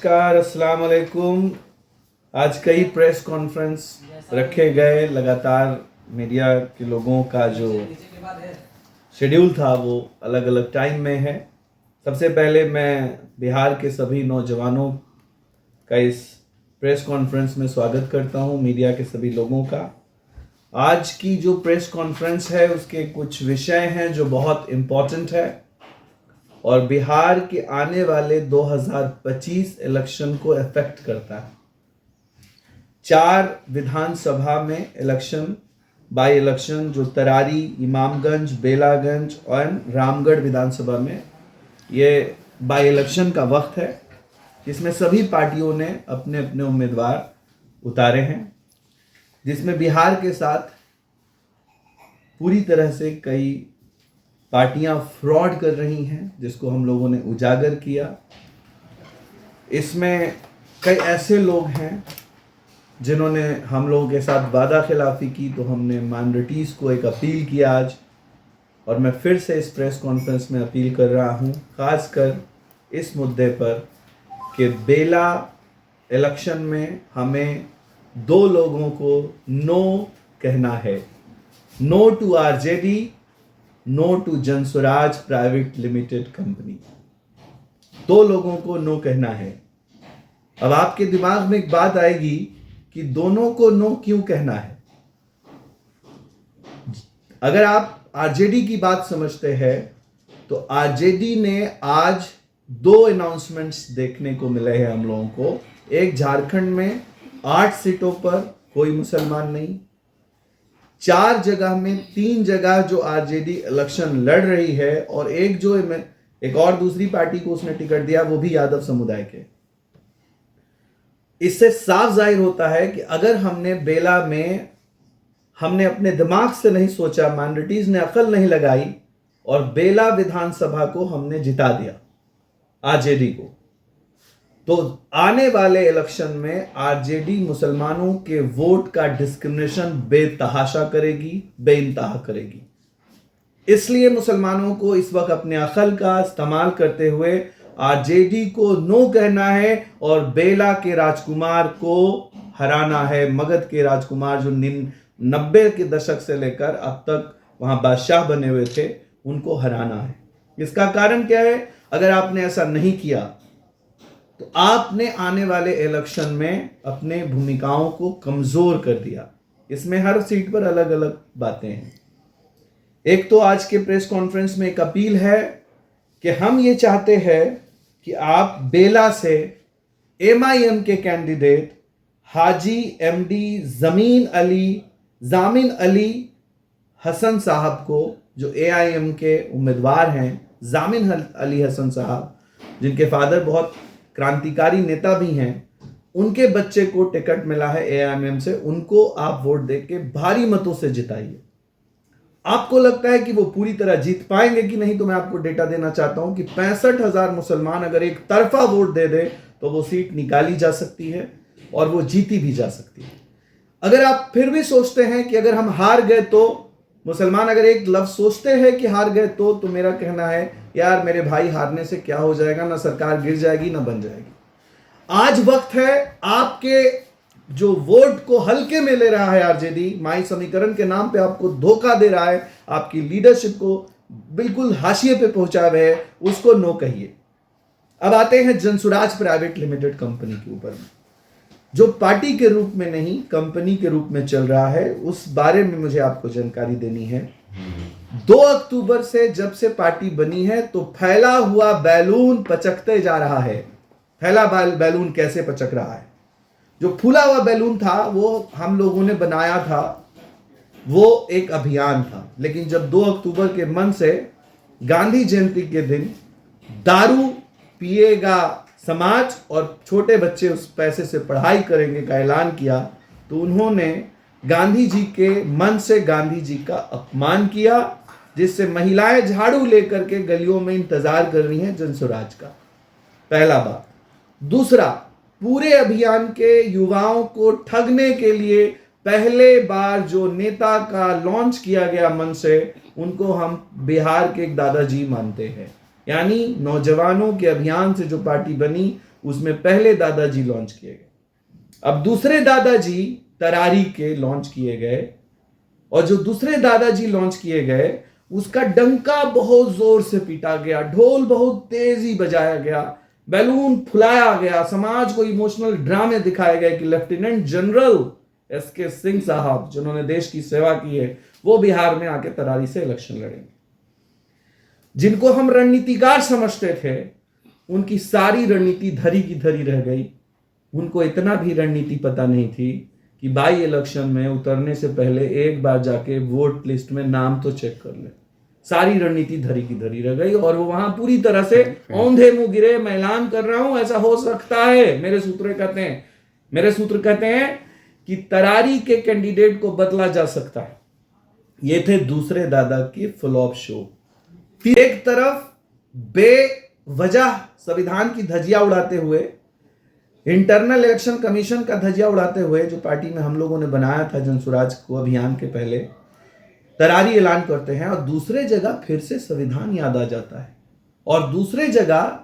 नमस्कार, अस्सलाम वालेकुम। आज कई प्रेस कॉन्फ्रेंस रखे गए। लगातार मीडिया के लोगों का जो शेड्यूल था वो अलग अलग टाइम में है। सबसे पहले मैं बिहार के सभी नौजवानों का इस प्रेस कॉन्फ्रेंस में स्वागत करता हूं, मीडिया के सभी लोगों का। आज की जो प्रेस कॉन्फ्रेंस है उसके कुछ विषय हैं जो बहुत इम्पोर्टेंट है और बिहार के आने वाले 2025 इलेक्शन को अफेक्ट करता है। 4 विधानसभा में इलेक्शन, बाई इलेक्शन जो तरारी, इमामगंज, बेलागंज और रामगढ़ विधानसभा में ये बाई इलेक्शन का वक्त है, जिसमें सभी पार्टियों ने अपने अपने उम्मीदवार उतारे हैं, जिसमें बिहार के साथ पूरी तरह से कई पार्टियां फ्रॉड कर रही हैं, जिसको हम लोगों ने उजागर किया। इसमें कई ऐसे लोग हैं जिन्होंने हम लोगों के साथ वादा खिलाफी की, तो हमने माइनॉरिटीज़ को एक अपील किया आज, और मैं फिर से इस प्रेस कॉन्फ्रेंस में अपील कर रहा हूं, खासकर इस मुद्दे पर कि बेला इलेक्शन में हमें 2 लोगों को नो कहना है। No to RJD, no to Jan Suraaj private limited company. 2 लोगों को नो कहना है। अब आपके दिमाग में एक बात आएगी कि दोनों को नो क्यों कहना है। अगर आप आरजेडी की बात समझते हैं तो आरजेडी ने आज 2 अनाउंसमेंट्स देखने को मिले हैं हम लोगों को। एक, झारखंड में 8 सीटों पर कोई मुसलमान नहीं। 4 जगह में 3 जगह जो आरजेडी इलेक्शन लड़ रही है, और एक और दूसरी पार्टी को उसने टिकट दिया, वो भी यादव समुदाय के। इससे साफ जाहिर होता है कि अगर हमने बेला में हमने अपने दिमाग से नहीं सोचा, माइनॉरिटीज ने अकल नहीं लगाई और बेला विधानसभा को हमने जिता दिया आरजेडी को, तो आने वाले इलेक्शन में आरजेडी मुसलमानों के वोट का डिस्क्रिमिनेशन बेतहाशा करेगी, बेइंतहा करेगी। इसलिए मुसलमानों को इस वक्त अपने अकल का इस्तेमाल करते हुए आरजेडी को नो कहना है और बेला के राजकुमार को हराना है। मगध के राजकुमार जो 90 के दशक से लेकर अब तक वहां बादशाह बने हुए थे, उनको हराना है। इसका कारण क्या है? अगर आपने ऐसा नहीं किया तो आपने आने वाले इलेक्शन में अपने भूमिकाओं को कमजोर कर दिया। इसमें हर सीट पर अलग अलग बातें हैं। एक तो आज के प्रेस कॉन्फ्रेंस में एक अपील है कि हम ये चाहते हैं कि आप बेला से एमआईएम के कैंडिडेट हाजी एमडी जामिन अली हसन साहब को, जो एआईएम के उम्मीदवार हैं, जामिन अली हसन साहब, जिनके फादर बहुत क्रांतिकारी नेता भी हैं, उनके बच्चे को टिकट मिला है एआईएम से, उनको आप वोट देके भारी मतों से जिताइए। आपको लगता है कि वो पूरी तरह जीत पाएंगे कि नहीं, तो मैं आपको डेटा देना चाहता हूं कि 65,000 मुसलमान अगर एक तरफा वोट दे दे तो वो सीट निकाली जा सकती है और वो जीती भी जा सकती है। अगर आप फिर भी सोचते हैं कि अगर हम हार गए तो, मुसलमान अगर एक लफ्ज सोचते हैं कि हार गए तो मेरा कहना है, यार मेरे भाई, हारने से क्या हो जाएगा? ना सरकार गिर जाएगी ना बन जाएगी। आज वक्त है, आपके जो वोट को हल्के में ले रहा है आरजेडी, माई समीकरण के नाम पे आपको धोखा दे रहा है, आपकी लीडरशिप को बिल्कुल हाशिए पे पहुंचा हुआ है, उसको नो कहिए। अब आते हैं जनसुराज प्राइवेट लिमिटेड कंपनी के ऊपर, जो पार्टी के रूप में नहीं कंपनी के रूप में चल रहा है। उस बारे में मुझे आपको जानकारी देनी है। 2 अक्टूबर से जब से पार्टी बनी है तो फैला हुआ बैलून पचकते जा रहा है। फैला बैलून कैसे पचक रहा है? जो फूला हुआ बैलून था वो हम लोगों ने बनाया था, वो एक अभियान था। लेकिन जब 2 अक्टूबर के मन से गांधी जयंती के दिन दारू पिएगा समाज और छोटे बच्चे उस पैसे से पढ़ाई करेंगे का ऐलान किया, तो उन्होंने गांधी जी के मन से गांधी जी का अपमान किया, जिससे महिलाएं झाड़ू लेकर के गलियों में इंतजार कर रही हैं जनसुराज का। पहला बात। दूसरा, पूरे अभियान के युवाओं को ठगने के लिए पहले बार जो नेता का लॉन्च किया गया मन से, उनको हम बिहार के एक दादाजी मानते हैं। यानी नौजवानों के अभियान से जो पार्टी बनी उसमें पहले दादाजी लॉन्च किए गए, अब दूसरे दादाजी तरारी के लॉन्च किए गए, और जो दूसरे दादाजी लॉन्च किए गए उसका डंका बहुत जोर से पीटा गया, ढोल बहुत तेजी बजाया गया, बैलून फुलाया गया, समाज को इमोशनल ड्रामे दिखाए गए कि लेफ्टिनेंट जनरल एसके सिंह साहब जिन्होंने देश की सेवा की है वो बिहार में आके तरारी से इलेक्शन लड़ेंगे। जिनको हम रणनीतिकार समझते थे उनकी सारी रणनीति धरी की धरी रह गई। उनको इतना भी रणनीति पता नहीं थी कि बाई इलेक्शन में उतरने से पहले एक बार जाके वोट लिस्ट में नाम तो चेक कर ले। सारी रणनीति धरी की धरी रह गई और वो वहां पूरी तरह से औंधे मुंह गिरे। मैं ऐलान कर रहा हूं ऐसा हो सकता है, मेरे सूत्र कहते हैं कि तरारी के कैंडिडेट को बदला जा सकता है। ये थे दूसरे दादा की फ्लॉप शो। एक तरफ बेवजह संविधान की धज्जियां उड़ाते हुए, इंटरनल इलेक्शन कमीशन का धज्जियां उड़ाते हुए जो पार्टी में हम लोगों ने बनाया था जनसुराज को अभियान के पहले, तरारी ऐलान करते हैं, और दूसरे जगह फिर से संविधान याद आ जाता है, और दूसरे जगह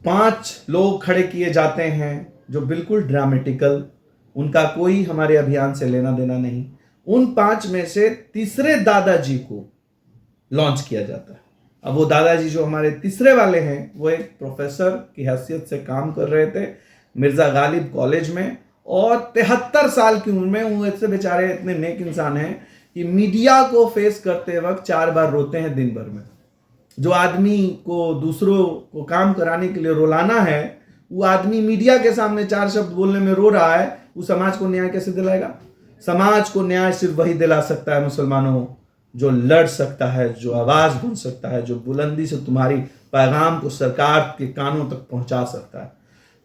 5 लोग खड़े किए जाते हैं जो बिल्कुल ड्रामेटिकल, उनका कोई हमारे अभियान से लेना देना नहीं। उन 5 में से तीसरे दादाजी को लॉन्च किया जाता है। अब वो दादाजी जो हमारे तीसरे वाले हैं वो एक प्रोफेसर की हैसियत से काम कर रहे थे मिर्जा गालिब कॉलेज में, और 73 साल की उम्र में वो ऐसे बेचारे इतने नेक इंसान हैं कि मीडिया को फेस करते वक्त 4 बार रोते हैं दिन भर में। जो आदमी को दूसरों को काम कराने के लिए रुलाना है, वो आदमी मीडिया के सामने 4 शब्द बोलने में रो रहा है, वो समाज को न्याय कैसे दिलाएगा? समाज को न्याय सिर्फ वही दिला सकता है मुसलमानों जो लड़ सकता है, जो आवाज बुन सकता है, जो बुलंदी से तुम्हारी पैगाम को सरकार के कानों तक पहुंचा सकता है।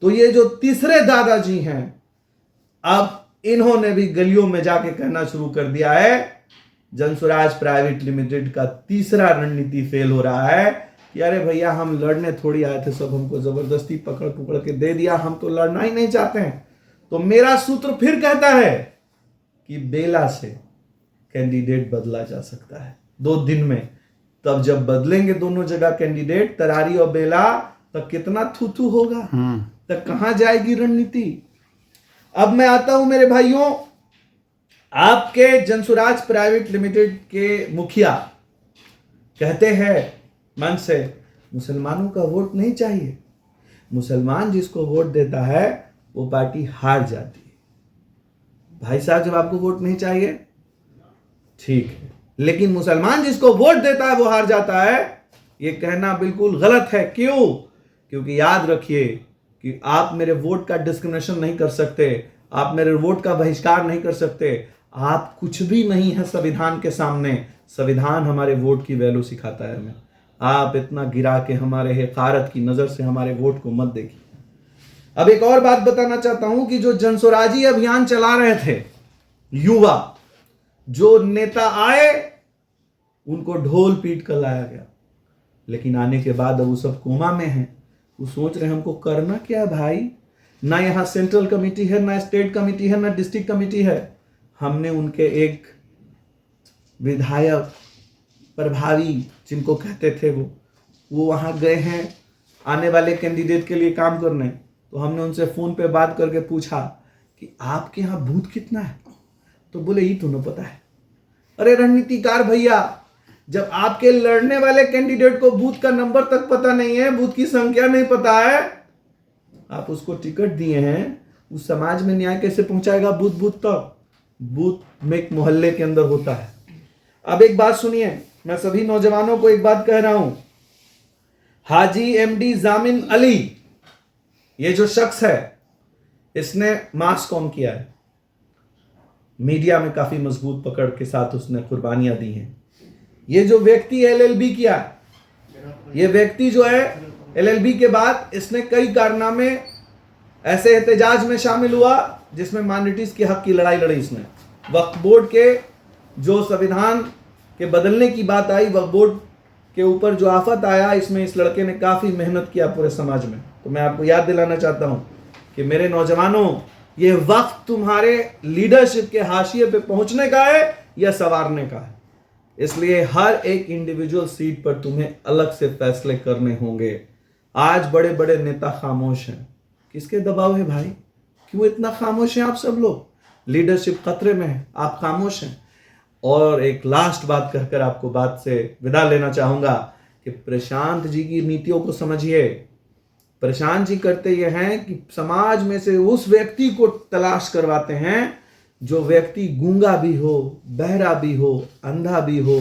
तो ये जो तीसरे दादाजी हैं, अब इन्होंने भी गलियों में जाके कहना शुरू कर दिया है जनसुराज प्राइवेट लिमिटेड का तीसरा रणनीति फेल हो रहा है कि अरे भैया हम लड़ने थोड़ी आए थे, सब हमको जबरदस्ती पकड़ पकड़ के दे दिया, हम तो लड़ना ही नहीं चाहते हैं। तो मेरा सूत्र फिर कहता है कि बेला से कैंडिडेट बदला जा सकता है 2 दिन में। तब जब बदलेंगे दोनों जगह कैंडिडेट, तरारी और बेला, तब कितना थू होगा, तब कहां जाएगी रणनीति। अब मैं आता हूं मेरे भाइयों, आपके जनसुराज प्राइवेट लिमिटेड के मुखिया कहते हैं मन से मुसलमानों का वोट नहीं चाहिए। मुसलमान जिसको वोट देता है वो पार्टी हार जाती है। भाई साहब जब आपको वोट नहीं चाहिए ठीक है, लेकिन मुसलमान जिसको वोट देता है वो हार जाता है, ये कहना बिल्कुल गलत है। क्यों? क्योंकि याद रखिए कि आप मेरे वोट का डिस्क्रिमिनेशन नहीं कर सकते, आप मेरे वोट का बहिष्कार नहीं कर सकते, आप कुछ भी नहीं है संविधान के सामने। संविधान हमारे वोट की वैल्यू सिखाता है हमें। आप इतना गिरा के हमारे हकारत की नजर से हमारे वोट को मत देखिए। अब एक और बात बताना चाहता हूं कि जो जनसुराजी अभियान चला रहे थे युवा, जो नेता आए उनको ढोल पीट कर लाया गया, लेकिन आने के बाद अब वो सब कोमा में हैं। वो सोच रहे हैं हमको करना क्या है भाई, ना यहाँ सेंट्रल कमेटी है, ना स्टेट कमेटी है, ना डिस्ट्रिक्ट कमेटी है। हमने उनके एक विधायक प्रभावी जिनको कहते थे वो वहाँ गए हैं आने वाले कैंडिडेट के लिए काम करने। तो हमने उनसे फ़ोन पे बात करके पूछा कि आपके यहाँ बूथ कितना है, तो बोले ये तुम्हें पता है। अरे रणनीतिकार भैया, जब आपके लड़ने वाले कैंडिडेट को बूथ का नंबर तक पता नहीं है, बूथ की संख्या नहीं पता है, आप उसको टिकट दिए हैं, उस समाज में न्याय कैसे पहुंचाएगा? बूथ तक, बूथ में एक मोहल्ले के अंदर होता है। अब एक बात सुनिए, मैं सभी नौजवानों को एक बात कह रहा हूं, हाजी एमडी जामिन अली ये जो शख्स है, इसने मास कॉम किया है, मीडिया में काफी मजबूत पकड़ के साथ उसने कुर्बानियां दी हैं। ये जो व्यक्ति एलएलबी किया, ये व्यक्ति जो है एलएलबी के बाद इसने कई कारनामे ऐसे एहतजाज में शामिल हुआ जिसमें माइनॉरिटीज के हक की लड़ाई लड़ी इसने। वक्फ बोर्ड के जो संविधान के बदलने की बात आई, वक्फ बोर्ड के ऊपर जो आफत आया, इसमें इस लड़के ने काफ़ी मेहनत किया पूरे समाज में। तो मैं आपको याद दिलाना चाहता हूँ कि मेरे नौजवानों, ये वक्त तुम्हारे लीडरशिप के हाशिए पे पहुंचने का है या संवारने का है। इसलिए हर एक इंडिविजुअल सीट पर तुम्हें अलग से फैसले करने होंगे। आज बड़े बड़े नेता खामोश हैं, किसके दबाव है भाई? क्यों इतना खामोश हैं आप सब लोग? लीडरशिप खतरे में है, आप खामोश हैं। और एक लास्ट बात कहकर आपको बात से विदा लेना चाहूंगा कि प्रशांत जी की नीतियों को समझिए। प्रशांत जी करते ये हैं कि समाज में से उस व्यक्ति को तलाश करवाते हैं जो व्यक्ति गूंगा भी हो, बहरा भी हो, अंधा भी हो,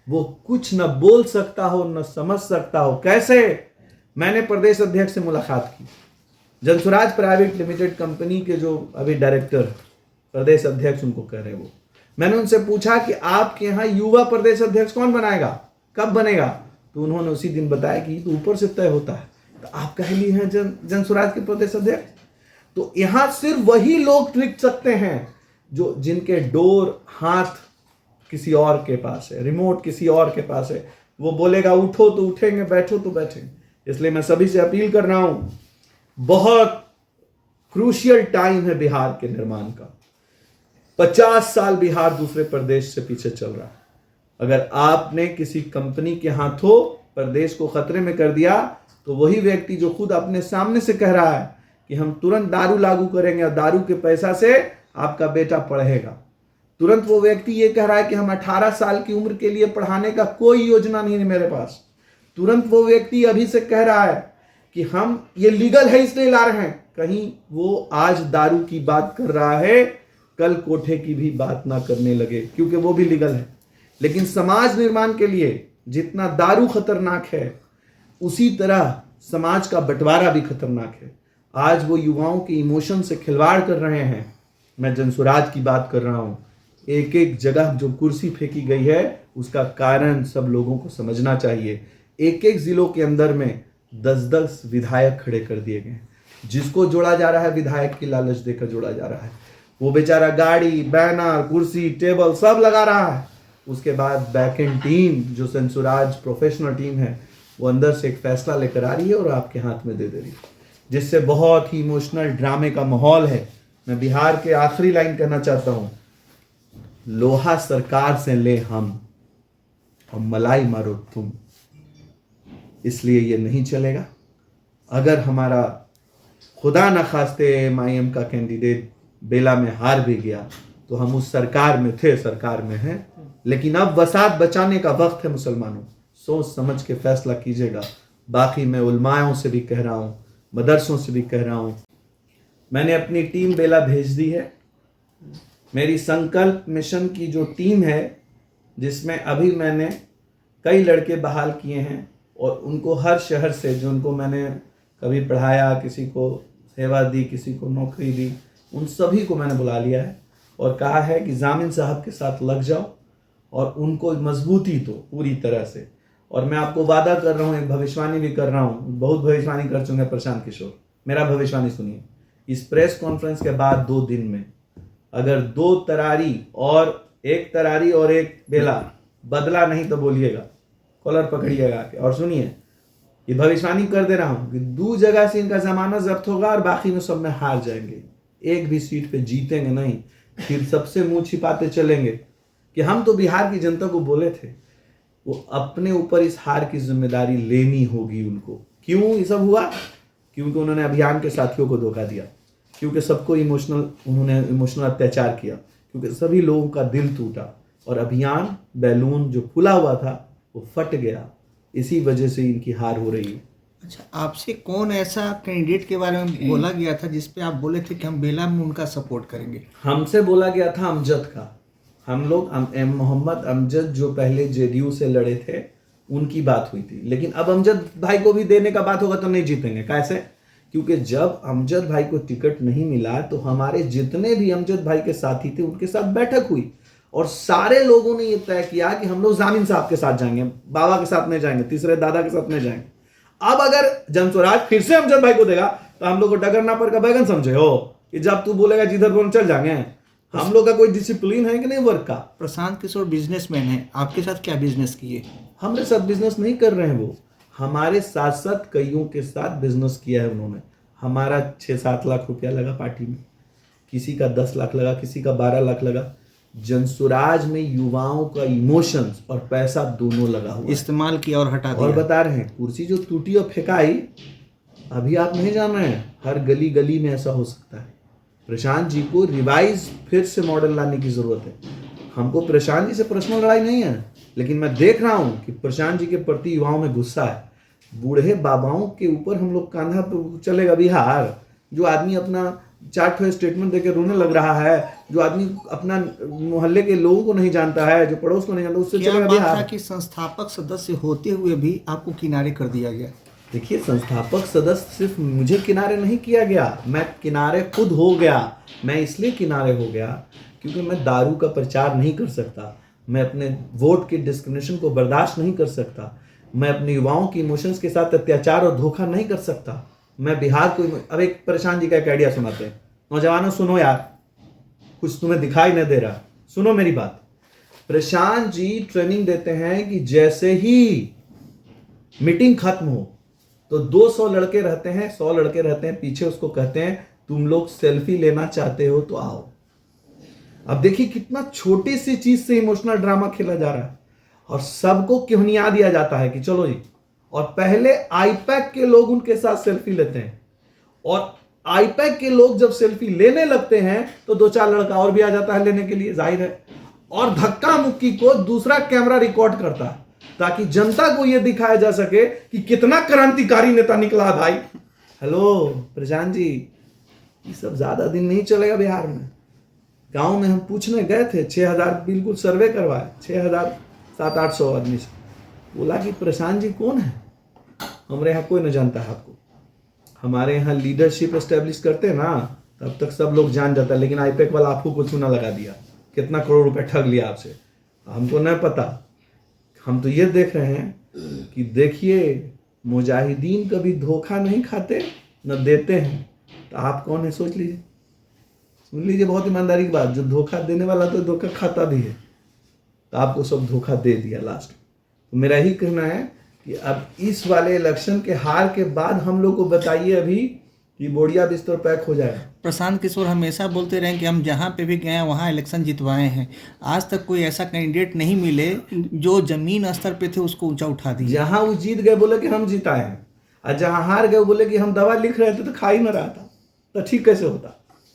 वो कुछ न बोल सकता हो न समझ सकता हो। कैसे? मैंने प्रदेश अध्यक्ष से मुलाकात की, जनसुराज प्राइवेट लिमिटेड कंपनी के जो अभी डायरेक्टर प्रदेश अध्यक्ष उनको कह रहे वो, मैंने उनसे पूछा कि आपके यहाँ युवा प्रदेश अध्यक्ष कौन बनाएगा, कब बनेगा? तो उन्होंने उसी दिन बताया कि तो ऊपर से तय होता है। तो आप कह लिए हैं जनसुराज के प्रदेश अध्यक्ष। तो यहाँ सिर्फ वही लोग टिक सकते हैं जो जिनके डोर हाथ किसी और के पास है, रिमोट किसी और के पास है। वो बोलेगा उठो तो उठेंगे, बैठो तो बैठेंगे। इसलिए मैं सभी से अपील कर रहा हूं, बहुत क्रूशियल टाइम है बिहार के निर्माण का। 50 साल बिहार दूसरे प्रदेश से पीछे चल रहा है। अगर आपने किसी कंपनी के हाथों प्रदेश को खतरे में कर दिया तो वही व्यक्ति जो खुद अपने सामने से कह रहा है कि हम तुरंत दारू लागू करेंगे और दारू के पैसा से आपका बेटा पढ़ेगा, तुरंत वो व्यक्ति ये कह रहा है कि हम 18 साल की उम्र के लिए पढ़ाने का कोई योजना नहीं है मेरे पास, तुरंत वो व्यक्ति अभी से कह रहा है कि हम ये लीगल है इसलिए ला रहे हैं, कहीं वो आज दारू की बात कर रहा है, कल कोठे की भी बात ना करने लगे क्योंकि वो भी लीगल है। लेकिन समाज निर्माण के लिए जितना दारू खतरनाक है उसी तरह समाज का बंटवारा भी खतरनाक है। आज वो युवाओं के इमोशन से खिलवाड़ कर रहे हैं। मैं जनसुराज की बात कर रहा हूं। एक एक जगह जो कुर्सी फेंकी गई है उसका कारण सब लोगों को समझना चाहिए। एक एक जिलों के अंदर में 10-10 विधायक खड़े कर दिए गए हैं। जिसको जोड़ा जा रहा है विधायक की लालच देकर जोड़ा जा रहा है। वो बेचारा गाड़ी, बैनर, कुर्सी, टेबल सब लगा रहा है। उसके बाद बैक एंड टीम जो जनसुराज प्रोफेशनल टीम है वो अंदर से एक फैसला लेकर आ रही है और आपके हाथ में दे रही है, जिससे बहुत ही इमोशनल ड्रामे का माहौल है। मैं बिहार के आखिरी लाइन कहना चाहता हूं, लोहा सरकार से ले हम और मलाई मारो तुम, इसलिए ये नहीं चलेगा। अगर हमारा खुदा न खास्ते MIM का कैंडिडेट बेला में हार भी गया तो हम उस सरकार में थे, सरकार में हैं, लेकिन अब वसात बचाने का वक्त है। मुसलमानों, सोच समझ के फैसला कीजिएगा। बाकी मैं उलमाओं से भी कह रहा हूं, मदरसों से भी कह रहा हूं, मैंने अपनी टीम बेला भेज दी है। मेरी संकल्प मिशन की जो टीम है जिसमें अभी मैंने कई लड़के बहाल किए हैं और उनको हर शहर से जो उनको मैंने कभी पढ़ाया, किसी को सेवा दी, किसी को नौकरी दी, उन सभी को मैंने बुला लिया है और कहा है कि जामिन साहब के साथ लग जाओ और उनको मजबूती दो पूरी तरह से। और मैं आपको वादा कर रहा हूँ, एक भविष्यवाणी भी कर रहा हूँ, बहुत भविष्यवाणी कर चुके हैं प्रशांत किशोर, मेरा भविष्यवाणी सुनिए। इस प्रेस कॉन्फ्रेंस के बाद 2 दिन में अगर 2 तरारी और एक बेला बदला नहीं तो बोलिएगा, कॉलर पकड़िएगा और सुनिए, ये भविष्यवाणी कर दे रहा हूं कि 2 जगह से इनका जमानत जब्त होगा और बाकी में सब में हार जाएंगे, एक भी सीट पे जीतेंगे नहीं। फिर सबसे मुंह छिपाते चलेंगे कि हम तो बिहार की जनता को बोले थे। वो अपने ऊपर इस हार की जिम्मेदारी लेनी होगी उनको। क्यों ये सब हुआ? क्योंकि उन्होंने अभियान के साथियों को धोखा दिया, क्योंकि सबको उन्होंने इमोशनल अत्याचार किया, क्योंकि सभी लोगों का दिल टूटा और अभियान बैलून जो फूला हुआ था वो फट गया। इसी वजह से इनकी हार हो रही है। अच्छा, आपसे कौन ऐसा कैंडिडेट के बारे में बोला गया था जिसपे आप बोले थे कि हम बेला में उनका सपोर्ट करेंगे? हमसे बोला गया था अमजद का। हम लोग मोहम्मद अमजद जो पहले जेडीयू से लड़े थे उनकी बात हुई थी, लेकिन अब अमजद भाई को भी देने का बात होगा तो नहीं जीतेंगे। कैसे? क्योंकि जब अमजद भाई को टिकट नहीं मिला तो हमारे जितने भी अमजद भाई के साथी थे उनके साथ बैठक हुई और सारे लोगों ने ये तय किया कि हम लोग जामिन साहब के साथ जाएंगे, बाबा के साथ नहीं जाएंगे, तीसरे दादा के साथ नहीं जाएंगे। अब अगर जनसुराज फिर से अमजद भाई को देगा तो हम लोग को डगरनापर का बैगन समझे हो कि जब तू बोलेगा जिधर बोल चल जाएंगे। हम लोग का कोई डिसिप्लिन है कि नहीं वर्क का? प्रशांत किशोर बिजनेसमैन है, आपके साथ क्या बिजनेस किए? हमारे साथ बिजनेस नहीं कर रहे हैं, वो हमारे साथ साथ कईयों के साथ बिजनेस किया है उन्होंने। हमारा 6-7 लाख रुपया लगा पार्टी में, किसी का 10 लाख लगा, किसी का 12 लाख लगा। जनसुराज में युवाओं का इमोशंस और पैसा दोनों लगा हुआ, इस्तेमाल किया और हटा दिया। और बता रहे हैं कुर्सी जो टूटी और फेंकाई अभी आप नहीं जान रहे हैं, हर गली गली में ऐसा हो सकता है। प्रशांत जी को रिवाइज फिर से मॉडल लाने की जरूरत है। हमको प्रशांत जी से पर्सनल लड़ाई नहीं है, लेकिन मैं देख रहा हूं कि प्रशांत जी के प्रति युवाओं में गुस्सा है। बूढ़े बाबाओं के ऊपर हम लोग कांधा पे चलेगा बिहार? जो आदमी अपना चार्ट हुए स्टेटमेंट देकर रोने लग रहा है, जो आदमी अपना मोहल्ले के लोगों को नहीं जानता है, जो पड़ोस को नहीं जानता, उससे क्या चलेगा बात था बिहार? कि संस्थापक सदस्य होते हुए भी आपको किनारे कर दिया गया? देखिए, संस्थापक सदस्य सिर्फ मुझे किनारे नहीं किया गया, मैं किनारे खुद हो गया। मैं इसलिए किनारे हो गया क्योंकि मैं दारू का प्रचार नहीं कर सकता, मैं अपने वोट के डिस्क्रिमिनेशन को बर्दाश्त नहीं कर सकता, मैं अपने युवाओं की इमोशंस के साथ अत्याचार और धोखा नहीं कर सकता। मैं बिहार को अब एक प्रशांत जी का एक आइडिया सुनाते हैं। नौजवानों सुनो यार, कुछ तुम्हें दिखाई नहीं दे रहा, सुनो मेरी बात। प्रशांत जी ट्रेनिंग देते हैं कि जैसे ही मीटिंग खत्म हो तो 200 लड़के रहते हैं, 100 लड़के रहते हैं पीछे, उसको कहते हैं तुम लोग सेल्फी लेना चाहते हो तो आओ। अब देखिए कितना छोटी सी चीज से इमोशनल ड्रामा खेला जा रहा है और सबको क्यों दिया जाता है कि चलो जी। और पहले आईपैक के लोग उनके साथ सेल्फी लेते हैं और आईपैक के लोग जब सेल्फी लेने लगते हैं तो 2-4 लड़का और भी आ जाता है लेने के लिए, जाहिर है, और धक्का मुक्की को दूसरा कैमरा रिकॉर्ड करता है ताकि जनता को यह दिखाया जा सके कि कितना क्रांतिकारी नेता निकला भाई। हेलो प्रशांत जी, ये सब ज्यादा दिन नहीं चलेगा बिहार में। गांव में हम पूछने गए थे, 6000 बिल्कुल सर्वे करवाए, 6700-800 आदमी से, बोला कि प्रशांत जी कौन है? हमारे यहाँ कोई नहीं जानता है आपको। हमारे यहाँ लीडरशिप एस्टेब्लिश करते हैं ना, तब तक सब लोग जान जाता है, लेकिन आईपैक वाला आपको को चूना लगा दिया, कितना करोड़ रुपए ठग लिया आपसे, हमको नहीं पता। हम तो ये देख रहे हैं कि देखिए मुजाहिदीन कभी धोखा नहीं खाते न देते हैं, तो आप कौन है सोच लीजिए, सुन लीजिए बहुत ईमानदारी की बात। जो धोखा देने वाला तो धोखा खाता भी है, तो आपको सब धोखा दे दिया लास्ट। तो मेरा ही कहना है कि अब इस वाले इलेक्शन के हार के बाद हम लोग को बताइए अभी कि बोरिया बिस्तर पैक हो जाए। प्रशांत किशोर हमेशा बोलते रहे कि हम जहाँ पे भी गए हैं वहाँ इलेक्शन जितवाए हैं। आज तक कोई ऐसा कैंडिडेट नहीं मिले जो जमीन स्तर पे थे उसको ऊंचा उठा दिए। जहाँ वो जीत गए बोले कि हम जिताए हैं, और जहाँ हार गए बोले कि हम दवा लिख रहे थे तो खा ही ना रहा था, तो ठीक कैसे होता?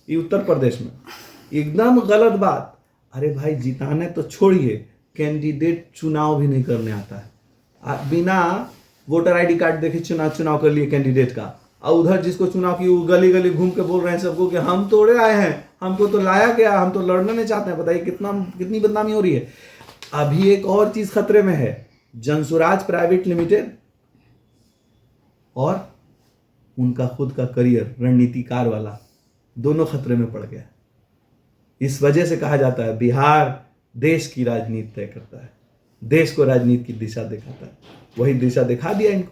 ये उत्तर प्रदेश में एकदम गलत बात। अरे भाई जिताने तो छोड़िए, कैंडिडेट चुनाव भी नहीं करने आता है, बिना वोटर आईडी कार्ड देखे चुनाव कर लिए कैंडिडेट का, और उधर जिसको चुनाव की वो गली गली घूम के बोल रहे हैं सबको कि हम तोड़े आए हैं, हमको तो लाया गया, हम तो लड़ना नहीं चाहते हैं। बताइए कितनी बदनामी हो रही है। अभी एक और चीज खतरे में है, जनसुराज प्राइवेट लिमिटेड और उनका खुद का करियर रणनीतिकार वाला, दोनों खतरे में पड़ गया। इस वजह से कहा जाता है बिहार देश की राजनीति तय करता है, देश को राजनीति की दिशा दिखाता है। वही दिशा दिखा दिया इनको।